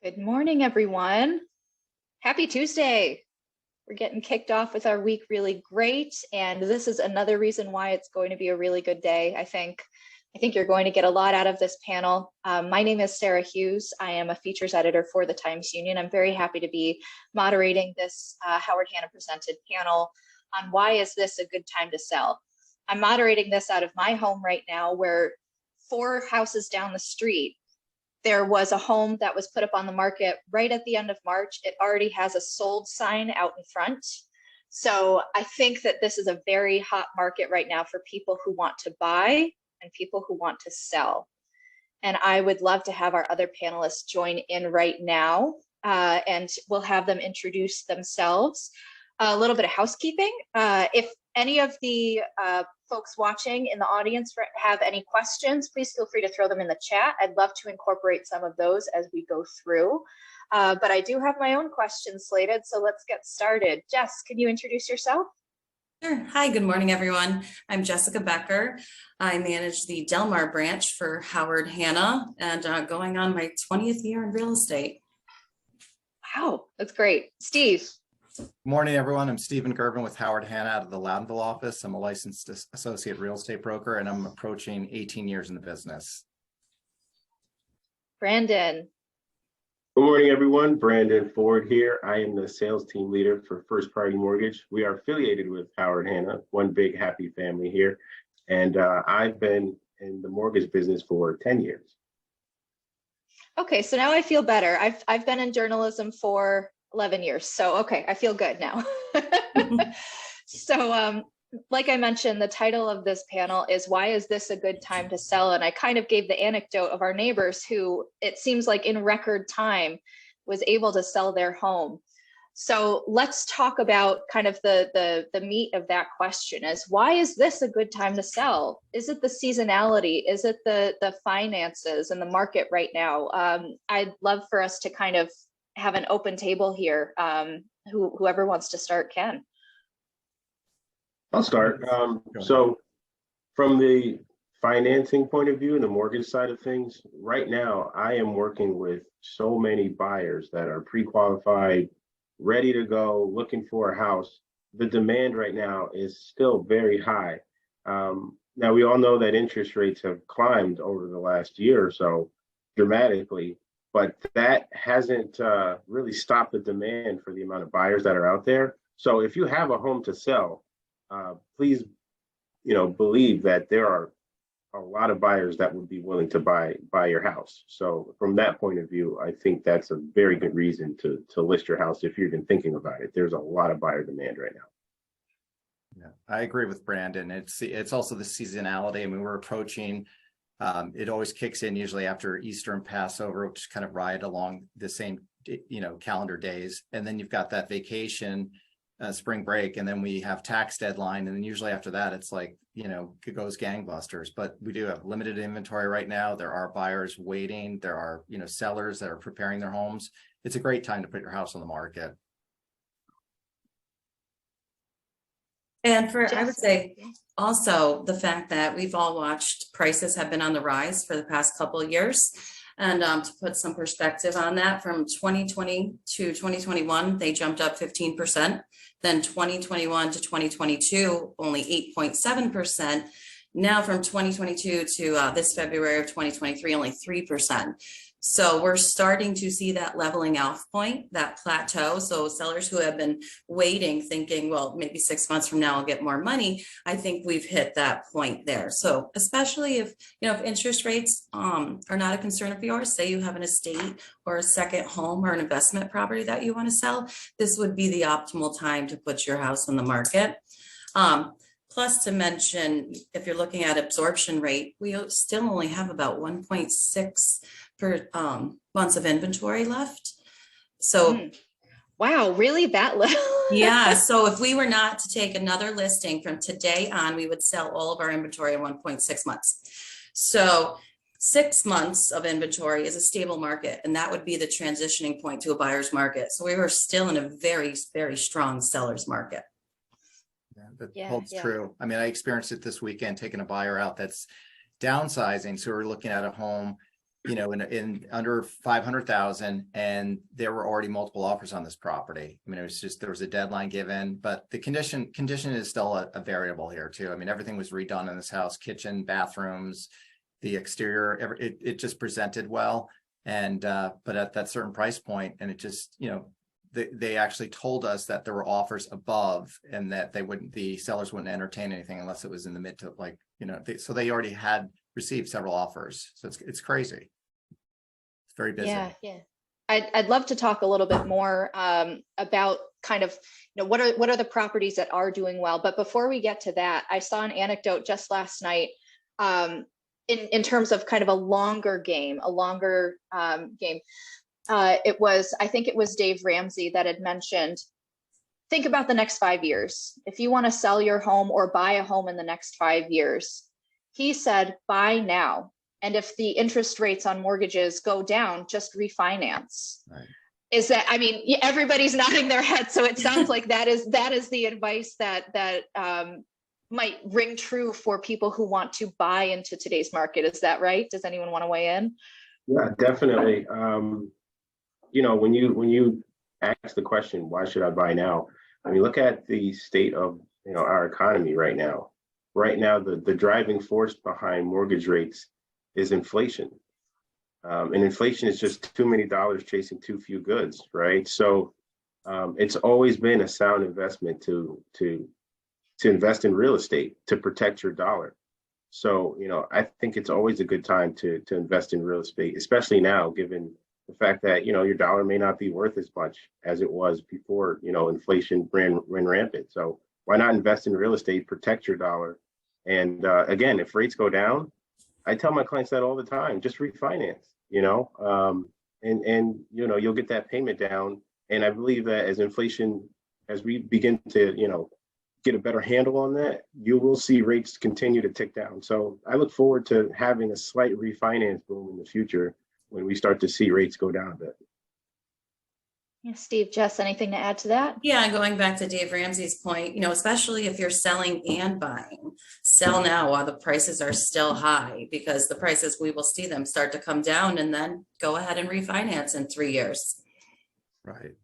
Good morning, everyone. Happy Tuesday. We're getting kicked off with our week really great, and this is another reason why it's going to be a really good day. I think you're going to get a lot out of this panel. My name is Sarah Hughes. I am a features editor for the Times-Union. I'm very happy to be moderating this Howard Hanna presented panel on why is this a good time to sell. I'm moderating this out of my home right now, where 4 houses down the street, there was a home that was put up on the market right at the end of March. It already has a sold sign out in front. So I think that this is a very hot market right now for people who want to buy and people who want to sell. And I would love to have our other panelists join in right now, and we'll have them introduce themselves. A little bit of housekeeping. If any of the folks watching in the audience have any questions, please feel free to throw them in the chat. I'd love to incorporate some of those as we go through. But I do have my own questions slated, so let's get started. Jess, can you introduce yourself? Sure. Hi, good morning, everyone. I'm Jessica Becker. I manage the Delmar branch for Howard Hanna and going on my 20th year in real estate. Wow, that's great. Steve. Good morning, everyone. I'm Stephen Gervin with Howard Hanna out of the Loudonville office. I'm a licensed associate real estate broker, and I'm approaching 18 years in the business. Brandon. Good morning, everyone. Brandon Ford here. I am the sales team leader for First Party Mortgage. We are affiliated with Howard Hanna, one big happy family here. And I've been in the mortgage business for 10 years. Okay, so now I feel better. I've been in journalism for 11 years. So, okay, I feel good now. So, like I mentioned, the title of this panel is Why is this a good time to sell? And I kind of gave the anecdote of our neighbors who, it seems like in record time, was able to sell their home. So let's talk about kind of the meat of that question is, why is this a good time to sell? Is it the seasonality? Is it the finances and the market right now? I'd love for us to kind of have an open table here. Whoever wants to start can. I'll start. So from the financing point of view and the mortgage side of things, right now, I am working with so many buyers that are pre-qualified, ready to go, looking for a house. The demand right now is still very high. Now, we all know that interest rates have climbed over the last year or so dramatically, but that hasn't really stopped the demand for the amount of buyers that are out there. So if you have a home to sell, please, believe that there are a lot of buyers that would be willing to buy your house. So from that point of view, I think that's a very good reason to list your house if you're even thinking about it. There's a lot of buyer demand right now. Yeah, I agree with Brandon. It's also the seasonality. I mean, we're approaching. It always kicks in usually after Easter and Passover, which kind of ride along the same calendar days, and then you've got that vacation. Spring break, and then we have tax deadline, and then usually after that it's like it goes gangbusters. But we do have limited inventory right now. There are buyers waiting. There are sellers that are preparing their homes. It's a great time to put your house on the market. And I would say also the fact that we've all watched prices have been on the rise for the past couple of years. And to put some perspective on that, from 2020 to 2021, they jumped up 15%. Then 2021 to 2022, only 8.7%. Now from 2022 to this February of 2023, only 3%. So we're starting to see that leveling off point, that plateau. So sellers who have been waiting, thinking, well, maybe 6 months from now I'll get more money, I think we've hit that point there. So especially if interest rates are not a concern of yours, say you have an estate or a second home or an investment property that you want to sell, this would be the optimal time to put your house on the market. Plus, to mention, if you're looking at absorption rate, we still only have about 1.6 per months of inventory left. So wow, really that low? Yeah, so if we were not to take another listing from today on, we would sell all of our inventory in 1.6 months. So 6 months of inventory is a stable market, and that would be the transitioning point to a buyer's market. So we were still in a very, very strong seller's market. Yeah, that holds true. I mean, I experienced it this weekend, taking a buyer out that's downsizing. So we're looking at a home in under 500,000, and there were already multiple offers on this property. I mean, it was just, there was a deadline given, but the condition is still a variable here too. I mean, everything was redone in this house, kitchen, bathrooms, the exterior, it just presented well. And, but at that certain price point, and it just, they actually told us that there were offers above, and that the sellers wouldn't entertain anything unless it was in the mid to so they already had received several offers. So it's crazy. It's very busy. Yeah. I'd love to talk a little bit more about kind of, what are the properties that are doing well. But before we get to that, I saw an anecdote just last night in terms of kind of a longer game. I think it was Dave Ramsey that had mentioned, think about the next 5 years. If you want to sell your home or buy a home in the next 5 years, he said, buy now. And if the interest rates on mortgages go down, just refinance. Right. Is that, I mean, everybody's nodding their head. So it sounds like that is the advice that might ring true for people who want to buy into today's market. Is that right? Does anyone want to weigh in? Yeah, definitely. When you ask the question, why should I buy now? I mean, look at the state of, our economy right now. Right now, the driving force behind mortgage rates is inflation. And inflation is just too many dollars chasing too few goods, right? So it's always been a sound investment to invest in real estate to protect your dollar. So, I think it's always a good time to invest in real estate, especially now, given the fact that, your dollar may not be worth as much as it was before, inflation ran rampant. So why not invest in real estate, protect your dollar? And again, if rates go down, I tell my clients that all the time, just refinance, and you'll get that payment down. And I believe that as we begin to, get a better handle on that, you will see rates continue to tick down. So I look forward to having a slight refinance boom in the future when we start to see rates go down a bit. Yeah, Steve, Jess, anything to add to that? Yeah, going back to Dave Ramsey's point, especially if you're selling and buying, sell now while the prices are still high, because the prices, we will see them start to come down, and then go ahead and refinance in 3 years. Right.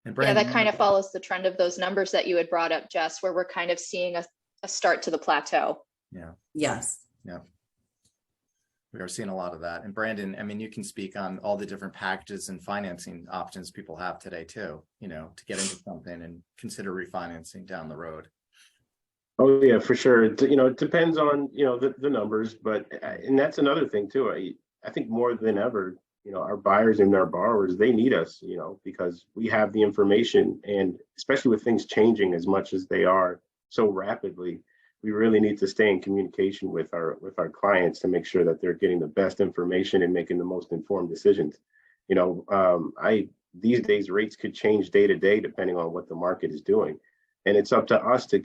And Brandon, yeah, that kind of follows the trend of those numbers that you had brought up, Jess, where we're kind of seeing a start to the plateau. Yeah. Yes. Yeah. We are seeing a lot of that. And Brandon, I mean, you can speak on all the different packages and financing options people have today too, to get into something and consider refinancing down the road. Oh yeah, for sure. It depends on, the numbers, but, and that's another thing too. I think more than ever, our buyers and our borrowers, they need us, because we have the information, and especially with things changing as much as they are so rapidly, we really need to stay in communication with our clients to make sure that they're getting the best information and making the most informed decisions. These days rates could change day to day depending on what the market is doing. And it's up to us to,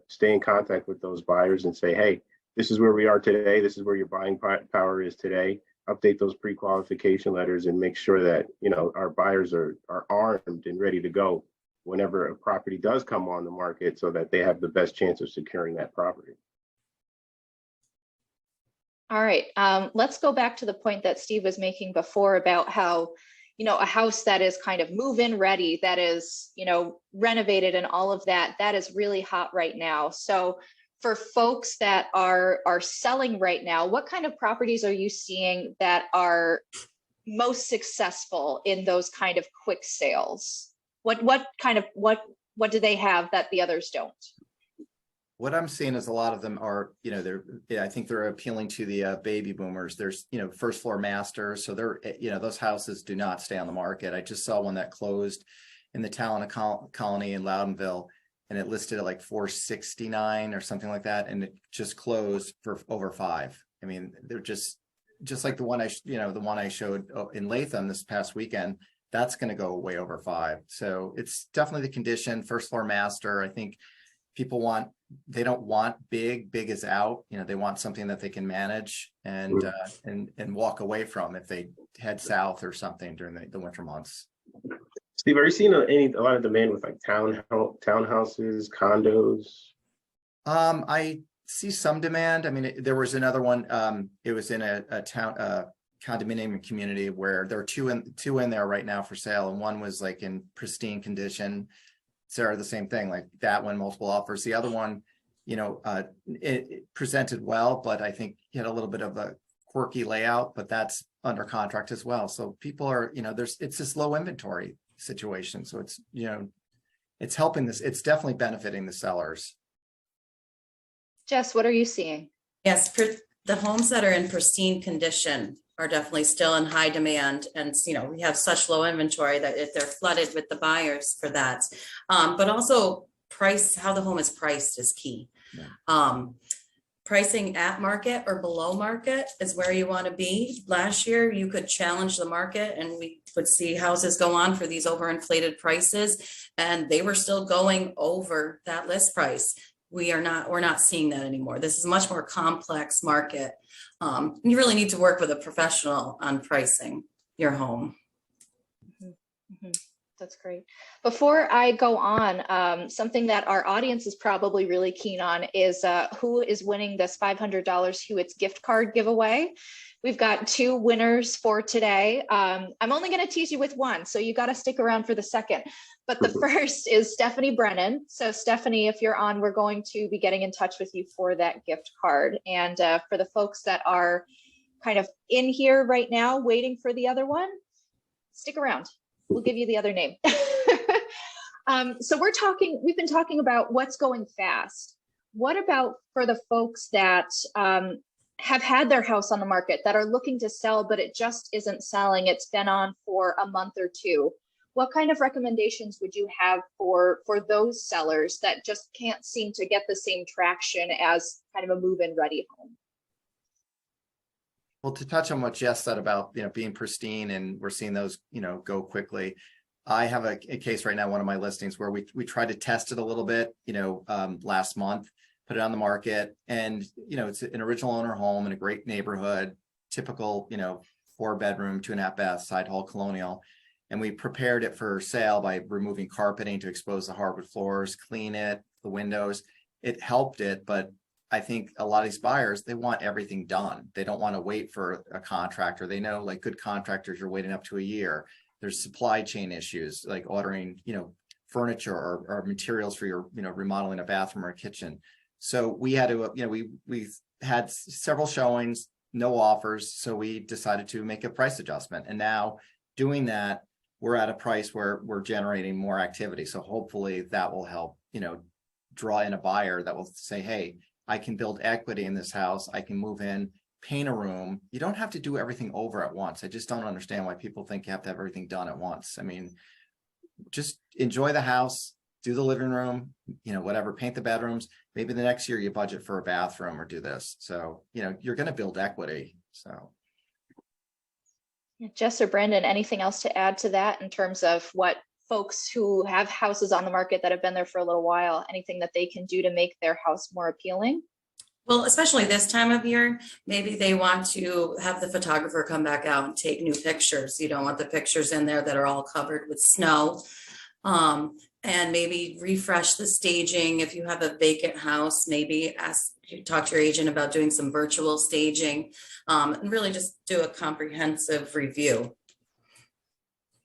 stay in contact with those buyers and say, hey, this is where we are today. This is where your buying power is today. Update those pre-qualification letters and make sure that, our buyers are armed and ready to go whenever a property does come on the market, so that they have the best chance of securing that property. All right, let's go back to the point that Steve was making before about how, a house that is kind of move-in ready, that is, renovated and all of that, that is really hot right now. So for folks that are selling right now, what kind of properties are you seeing that are most successful in those kind of quick sales? What do they have that the others don't? What I'm seeing is a lot of them are, I think they're appealing to the baby boomers. There's, first floor masters. So they're, those houses do not stay on the market. I just saw one that closed in the Talent Colony in Loudonville, and it listed at like 469 or something like that. And it just closed for over 5. I mean, they're just like the one I showed in Latham this past weekend. That's going to go way over 5. So it's definitely the condition. First floor master. I think people they don't want big is out. They want something that they can manage and walk away from if they head south or something during the winter months. Steve, are you seeing a lot of demand with like townhouses, condos? I see some demand. I mean, there was another one. It was in a condominium community where there are two in there right now for sale, and one was like in pristine condition. Sarah, the same thing, like that one, multiple offers. The other one, it presented well, but I think he had a little bit of a quirky layout, but that's under contract as well. So people are, it's this low inventory situation. So it's, it's helping this. It's definitely benefiting the sellers. Jess, what are you seeing? Yes, the homes that are in pristine condition are definitely still in high demand. And, we have such low inventory that if they're flooded with the buyers for that. But also how the home is priced is key. Yeah. Pricing at market or below market is where you want to be. Last year, you could challenge the market and we would see houses go on for these overinflated prices, and they were still going over that list price. We're not seeing that anymore. This is a much more complex market. You really need to work with a professional on pricing your home. Mm-hmm. That's great. Before I go on, something that our audience is probably really keen on is who is winning this $500 Hewitt's gift card giveaway. We've got 2 winners for today. I'm only going to tease you with one, so you got to stick around for the second. But the first is Stephanie Brennan. So Stephanie, if you're on, we're going to be getting in touch with you for that gift card. And for the folks that are kind of in here right now waiting for the other one, stick around. We'll give you the other name. So we've been talking about what's going fast. What about for the folks that have had their house on the market, that are looking to sell, but it just isn't selling? It's been on for a month or two. What kind of recommendations would you have for those sellers that just can't seem to get the same traction as kind of a move-in ready home? Well, to touch on what Jess said about, being pristine, and we're seeing those, go quickly. I have a case right now, one of my listings, where we tried to test it a little bit, last month, put it on the market, and, it's an original owner home in a great neighborhood, typical, 4-bedroom, 2.5 bath, side hall colonial. And we prepared it for sale by removing carpeting to expose the hardwood floors, clean it, the windows. It helped it, but I think a lot of these buyers, they want everything done. They don't want to wait for a contractor. They know, like, good contractors, you're waiting up to a year. There's supply chain issues, like ordering, furniture or materials for your, remodeling a bathroom or a kitchen. So we had to, we had several showings, no offers. So we decided to make a price adjustment. And now doing that, we're at a price where we're generating more activity. So hopefully that will help, draw in a buyer that will say, hey, I can build equity in this house. I can move in, paint a room. You don't have to do everything over at once. I just don't understand why people think you have to have everything done at once. I mean, just enjoy the house, do the living room, whatever, paint the bedrooms. Maybe the next year you budget for a bathroom or do this. So, you're going to build equity. So. Jess or Brandon, anything else to add to that in terms of what folks who have houses on the market that have been there for a little while, anything that they can do to make their house more appealing? Well, especially this time of year, maybe they want to have the photographer come back out and take new pictures. You don't want the pictures in there that are all covered with snow. And maybe refresh the staging. If you have a vacant house, maybe talk to your agent about doing some virtual staging, and really just do a comprehensive review.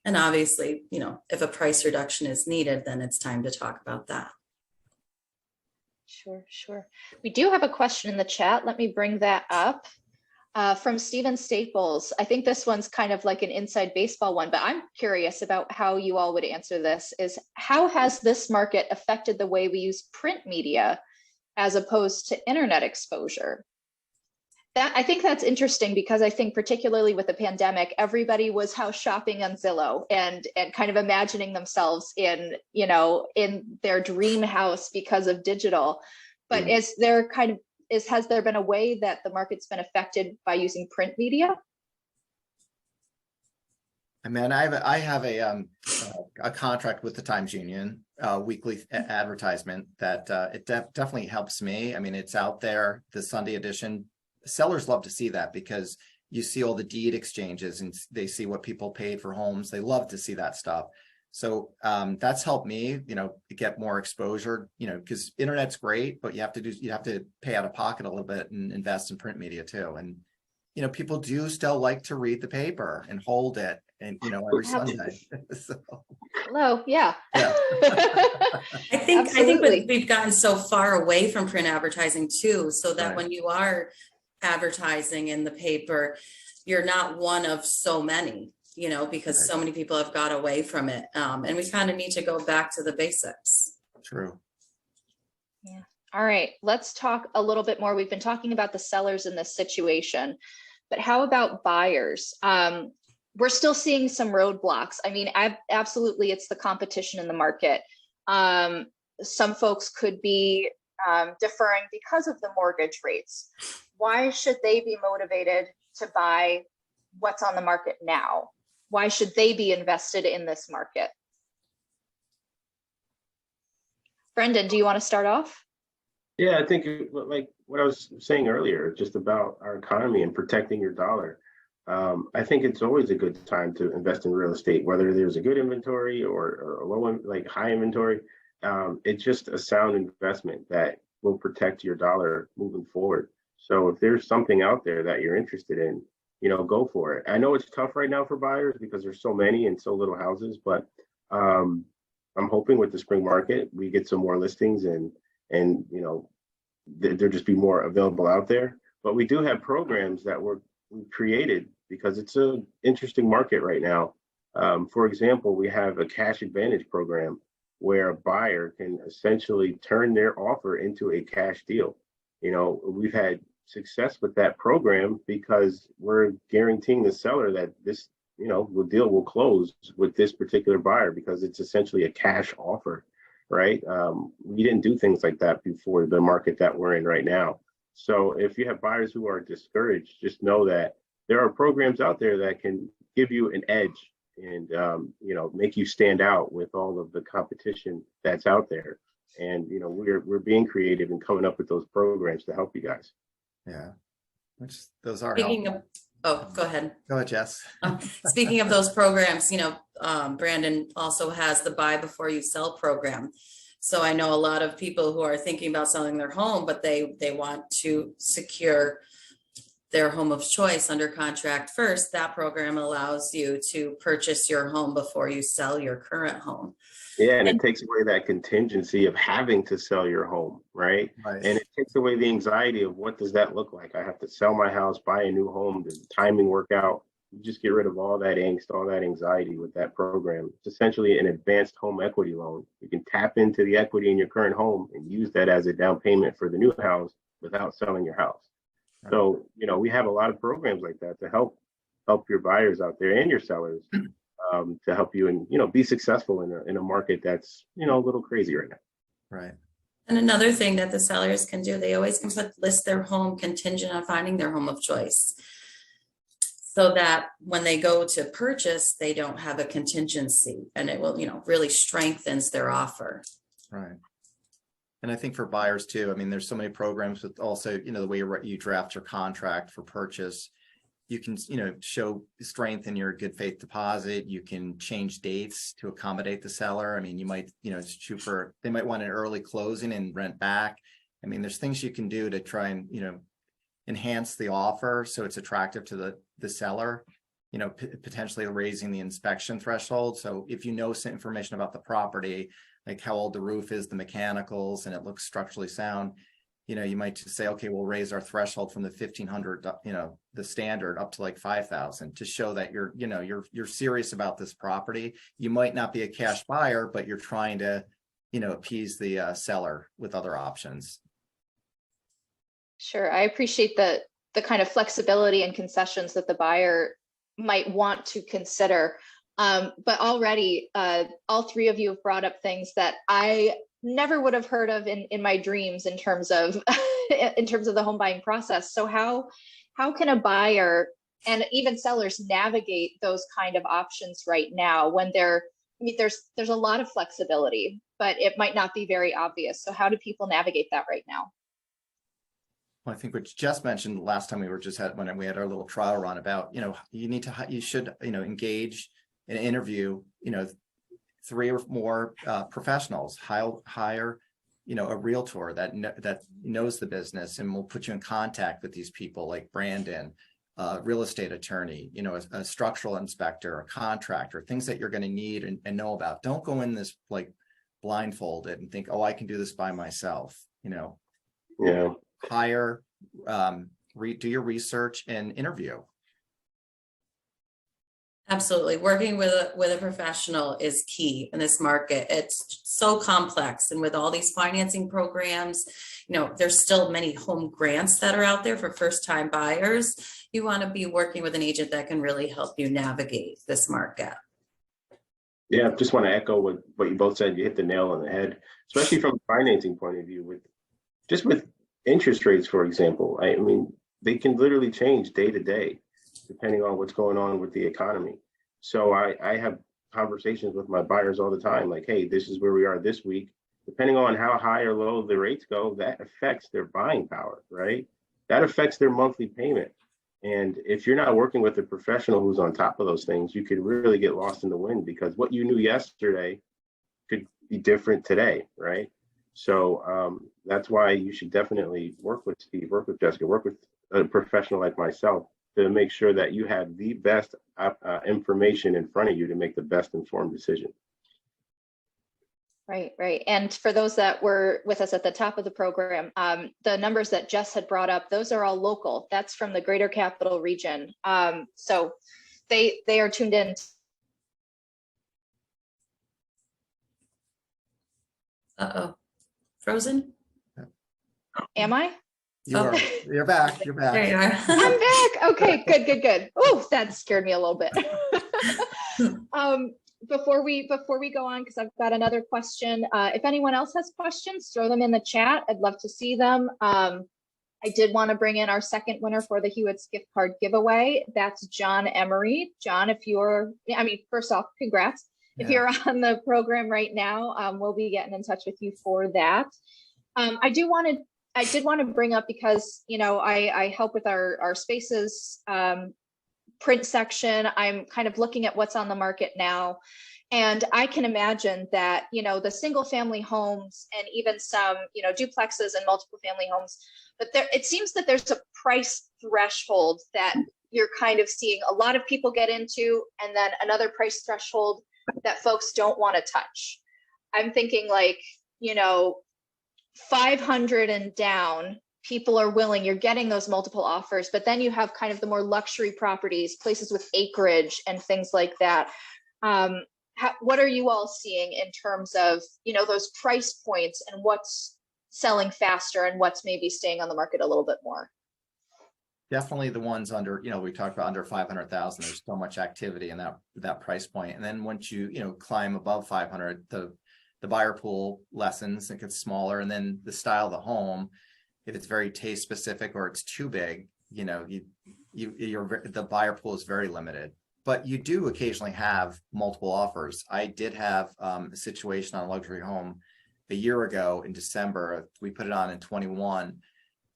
And obviously, if a price reduction is needed, then it's time to talk about that. Sure. We do have a question in the chat. Let me bring that up. From Steven Staples. I think this one's kind of like an inside baseball one, but I'm curious about how you all would answer this. Is how has this market affected the way we use print media as opposed to internet exposure? I think that's interesting, because I think particularly with the pandemic, everybody was house shopping on Zillow and kind of imagining themselves in their dream house because of digital. But has there been a way that the market's been affected by using print media? I mean, I have a contract with the Times Union, weekly advertisement that it definitely helps me. I mean, it's out there, the Sunday edition. Sellers love to see that because you see all the deed exchanges and they see what people paid for homes. They love to see that stuff. So that's helped me, get more exposure, because internet's great, but you have to pay out of pocket a little bit and invest in print media too. And, people do still like to read the paper and hold it and, every Sunday. So, Hello, yeah. yeah. I think Absolutely. we've gotten so far away from print advertising too, so that Right. when you are advertising in the paper, you're not one of so many, because Right. so many people have got away from it. And we kind of need to go back to the basics. True. Yeah. All right, let's talk a little bit more. We've been talking about the sellers in this situation, but how about buyers? We're still seeing some roadblocks. I mean, absolutely, it's the competition in the market. Some folks could be deferring because of the mortgage rates. Why should they be motivated to buy what's on the market now? Why should they be invested in this market? Brendan, do you want to start off? Yeah, I think like what I was saying earlier, just about our economy and protecting your dollar. I think it's always a good time to invest in real estate, whether there's a good inventory or a low, like high inventory. It's just a sound investment that will protect your dollar moving forward. So if there's something out there that you're interested in, go for it. I know it's tough right now for buyers because there's so many and so little houses, but I'm hoping with the spring market we get some more listings and there'll just be more available out there. But we do have programs that we created because it's an interesting market right now. For example, we have a cash advantage program where a buyer can essentially turn their offer into a cash deal. We've had success with that program because we're guaranteeing the seller that this, the deal will close with this particular buyer because it's essentially a cash offer, right? We didn't do things like that before the market that we're in right now. So if you have buyers who are discouraged, just know that there are programs out there that can give you an edge and make you stand out with all of the competition that's out there. And we're being creative and coming up with those programs to help you guys. Yeah, those are Speaking helpful. go ahead. Go ahead, Jess. Speaking of those programs, Brandon also has the buy before you sell program. So I know a lot of people who are thinking about selling their home, but they want to secure their home of choice under contract first. That program allows you to purchase your home before you sell your current home. Yeah, and it takes away that contingency of having to sell your home, right? Right. And it takes away the anxiety of what does that look like? I have to sell my house, buy a new home, does the timing work out? You just get rid of all that angst, all that anxiety with that program. It's essentially an advanced home equity loan. You can tap into the equity in your current home and use that as a down payment for the new house without selling your house. Right. So, we have a lot of programs like that to help your buyers out there and your sellers. To help you and be successful in a market that's a little crazy right now. Right. And another thing that the sellers can do, they always can list their home contingent on finding their home of choice, so that when they go to purchase, they don't have a contingency, and it will really strengthens their offer. Right. And I think for buyers too, I mean, there's so many programs with also the way you draft your contract for purchase. You can, show strength in your good faith deposit. You can change dates to accommodate the seller. I mean, you might, they might want an early closing and rent back. I mean, there's things you can do to try and, enhance the offer so it's attractive to the seller, potentially raising the inspection threshold. So if you know some information about the property, like how old the roof is, the mechanicals, and it looks structurally sound, you might just say, okay, we'll raise our threshold from the 1,500, the standard up to like 5,000 to show that you're serious about this property. You might not be a cash buyer, but you're trying to, appease the seller with other options. Sure, I appreciate the kind of flexibility and concessions that the buyer might want to consider. But already, all three of you have brought up things that I never would have heard of in my dreams in terms of the home buying process. So how can a buyer and even sellers navigate those kind of options right now when there's a lot of flexibility, but it might not be very obvious. So how do people navigate that right now? Well, I think what Jess mentioned last time when we had our little trial run about, you should engage and interview, 3 or more professionals, hire, a realtor that knows the business and will put you in contact with these people like Brandon. a real estate attorney, you know, a structural inspector, a contractor, things that you're going to need and know about. Don't go in this like blindfolded and think, oh, I can do this by myself, you know. Yeah. Hire, do your research and interview. Absolutely. Working with a professional is key in this market. It's so complex. And with all these financing programs, you know, there's still many home grants that are out there for first-time buyers. You want to be working with an agent that can really help you navigate this market. Yeah, just want to echo what you both said. You hit the nail on the head, especially from a financing point of view. With interest rates, for example, I mean, they can literally change day to day, depending on what's going on with the economy. So I have conversations with my buyers all the time, like, hey, this is where we are this week. Depending on how high or low the rates go, that affects their buying power, right? That affects their monthly payment. And if you're not working with a professional who's on top of those things, you could really get lost in the wind, because what you knew yesterday could be different today, right? So that's why you should definitely work with Steve, work with Jessica, work with a professional like myself to make sure that you have the best information in front of you to make the best informed decision. Right, right. And for those that were with us at the top of the program, the numbers that Jess had brought up, those are all local. That's from the Greater Capital Region. So they are tuned in. Uh-oh. Frozen? Am I? You're back. You're back. There you are. I'm back. Okay, good. Oh, that scared me a little bit. Before we go on, because I've got another question. If anyone else has questions, throw them in the chat. I'd love to see them. I did want to bring in our second winner for the Hewitt's gift card giveaway. That's John Emery. John, first off, congrats. Yeah. If you're on the program right now, we'll be getting in touch with you for that. I did want to bring up, because, you know, I help with our spaces print section. I'm kind of looking at what's on the market now. And I can imagine that, you know, the single family homes and even some, you know, duplexes and multiple family homes, but it seems that there's a price threshold that you're kind of seeing a lot of people get into, and then another price threshold that folks don't want to touch. I'm thinking like, you know, 500 and down, people are willing, you're getting those multiple offers, but then you have kind of the more luxury properties, places with acreage and things like that. What are you all seeing in terms of, you know, those price points and what's selling faster and what's maybe staying on the market a little bit more? Definitely the ones under, you know, we talked about under 500,000, there's so much activity in that price point. And then once you climb above 500, the buyer pool lessens, it gets smaller. And then the style of the home, if it's very taste specific or it's too big, you know, the buyer pool is very limited. But you do occasionally have multiple offers. I did have a situation on a luxury home a year ago in December. We put it on in 21,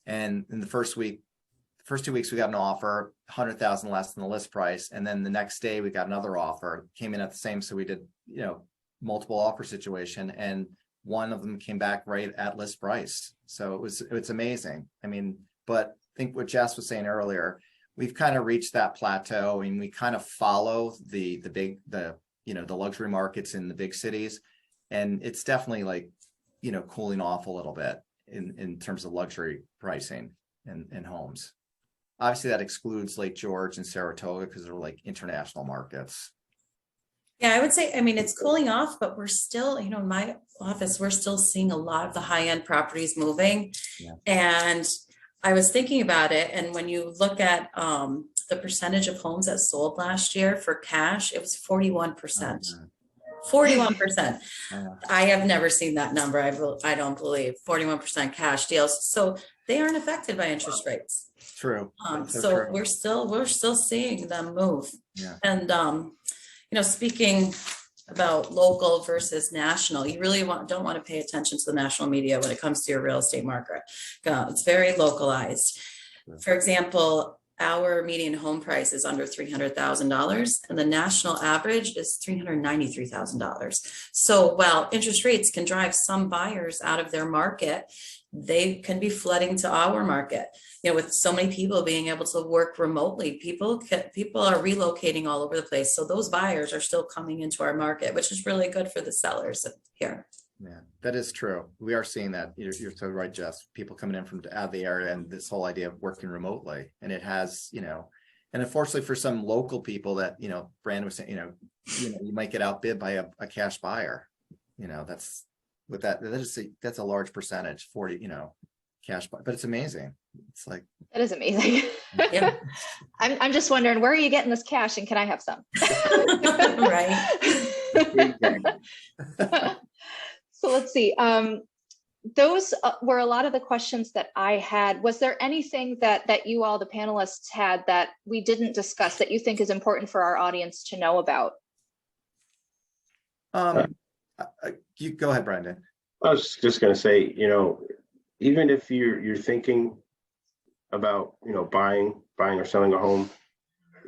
and in the first 2 weeks we got an offer 100,000 less than the list price, and then the next day we got another offer, came in at the same. So we did, you know, multiple offer situation, and one of them came back right at list price. So it's amazing. I mean, but I think what Jess was saying earlier, we've kind of reached that plateau, and we kind of follow the luxury markets in the big cities, and it's definitely like, you know, cooling off a little bit in terms of luxury pricing in homes. Obviously that excludes Lake George and Saratoga because they're like international markets. Yeah, I would say, I mean, it's cooling off, but we're still, you know, in my office, we're still seeing a lot of the high-end properties moving. Yeah. And I was thinking about it. And when you look at the percentage of homes that sold last year for cash, it was 41%. 41%. I have never seen that number. I don't believe 41% cash deals. So they aren't affected by interest rates. True. So true. We're still seeing them move. Yeah. And you know, speaking about local versus national, you really don't want to pay attention to the national media when it comes to your real estate market. It's very localized. For example, our median home price is under $300,000, and the national average is $393,000. So while interest rates can drive some buyers out of their market, they can be flooding to our market. You know, with so many people being able to work remotely, people are relocating all over the place. So those buyers are still coming into our market, which is really good for the sellers here. Yeah, that is true. We are seeing that. You're so right, Jess. People coming in from out of the area, and this whole idea of working remotely, and it has, and unfortunately for some local people that, Brandon was saying, you might get outbid by a cash buyer. That's with that's a large percentage, 40, cash buy, but it's amazing. It's like, that is amazing. Yeah. I'm just wondering, where are you getting this cash, and can I have some? Right. So let's see. Those were a lot of the questions that I had. Was there anything that you all, the panelists, had that we didn't discuss that you think is important for our audience to know about? You go ahead, Brandon. I was just going to say, even if you're thinking about, buying or selling a home,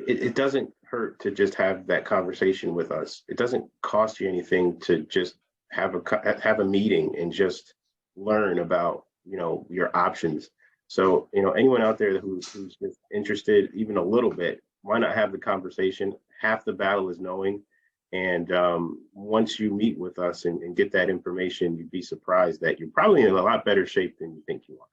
it doesn't hurt to just have that conversation with us. It doesn't cost you anything to just have a meeting and just learn about, your options. So, anyone out there who's just interested even a little bit, why not have the conversation? Half the battle is knowing. And once you meet with us and get that information, you'd be surprised that you're probably in a lot better shape than you think you are.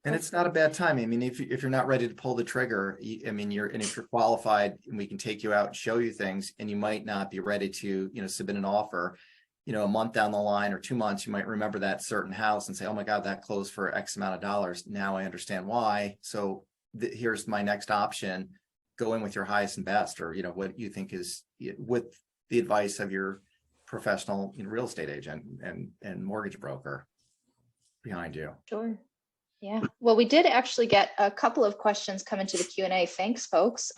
And it's not a bad time. I mean, if you're not ready to pull the trigger, if you're qualified and we can take you out and show you things, and you might not be ready to, submit an offer, a month down the line or 2 months, you might remember that certain house and say, oh my God, that closed for X amount of dollars. Now I understand why. So here's my next option. Go in with your highest and best, or, what you think is with the advice of your professional real estate agent and mortgage broker behind you. Sure. Yeah. Well, we did actually get a couple of questions come into the Q&A. Thanks, folks.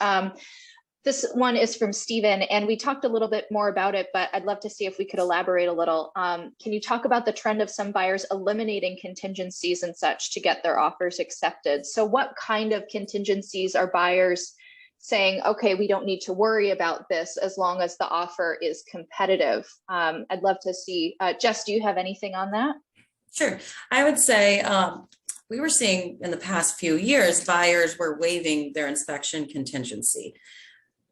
This one is from Stephen, and we talked a little bit more about it, but I'd love to see if we could elaborate a little. Can you talk about the trend of some buyers eliminating contingencies and such to get their offers accepted? So what kind of contingencies are buyers saying, okay, we don't need to worry about this as long as the offer is competitive? I'd love to see, Jess, do you have anything on that? Sure. I would say we were seeing in the past few years, buyers were waiving their inspection contingency.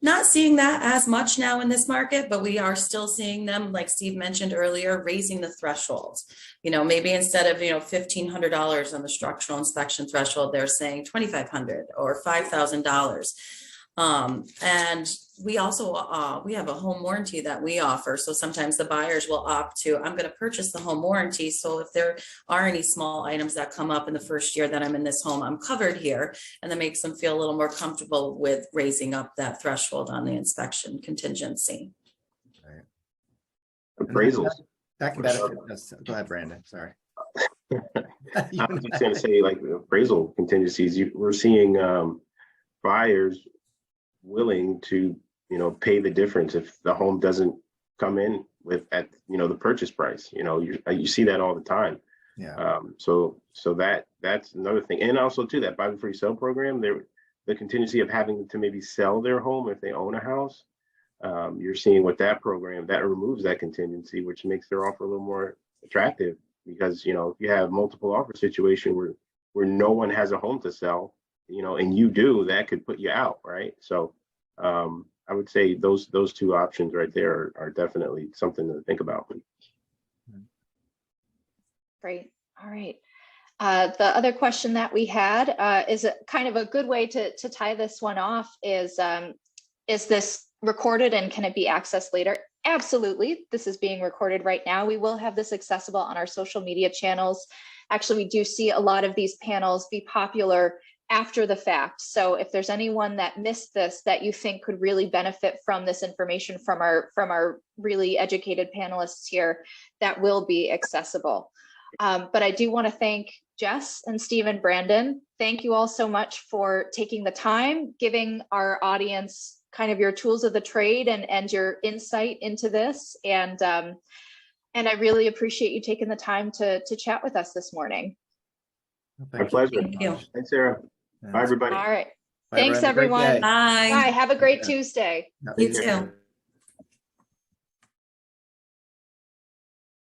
Not seeing that as much now in this market, but we are still seeing them, like Steve mentioned earlier, raising the threshold. Maybe instead of, $1,500 on the structural inspection threshold, they're saying $2,500 or $5,000. And we also, we have a home warranty that we offer. So sometimes the buyers will opt to, I'm going to purchase the home warranty. So if there are any small items that come up in the first year that I'm in this home, I'm covered here. And that makes them feel a little more comfortable with raising up that threshold on the inspection contingency. Right. Appraisals. That can benefit us. Go ahead, Brandon. Sorry. I was just going to say, like, appraisal contingencies, we're seeing buyers willing to pay the difference if the home doesn't come in at the purchase price. You see that all the time. Yeah. So that's another thing. And also too, that buy before you sell program, the contingency of having to maybe sell their home if they own a house. You're seeing with that program that removes that contingency, which makes their offer a little more attractive, because if you have multiple offer situation where no one has a home to sell, and you do, that could put you out, right? So I would say those two options right there are definitely something to think about. Great. All right. The other question that we had is kind of a good way to tie this one off is this recorded and can it be accessed later? Absolutely. This is being recorded right now. We will have this accessible on our social media channels. Actually, we do see a lot of these panels be popular after the fact. So if there's anyone that missed this that you think could really benefit from this information from our really educated panelists here, that will be accessible. But I do want to thank Jess and Steve and Brandon. Thank you all so much for taking the time, giving our audience kind of your tools of the trade and your insight into this. And I really appreciate you taking the time to chat with us this morning. My pleasure. Thank you. Thanks, Sarah. Bye, everybody. All right. Bye, Thanks, Brandon. Great everyone. day. Bye. Bye. Have a great Tuesday. You too.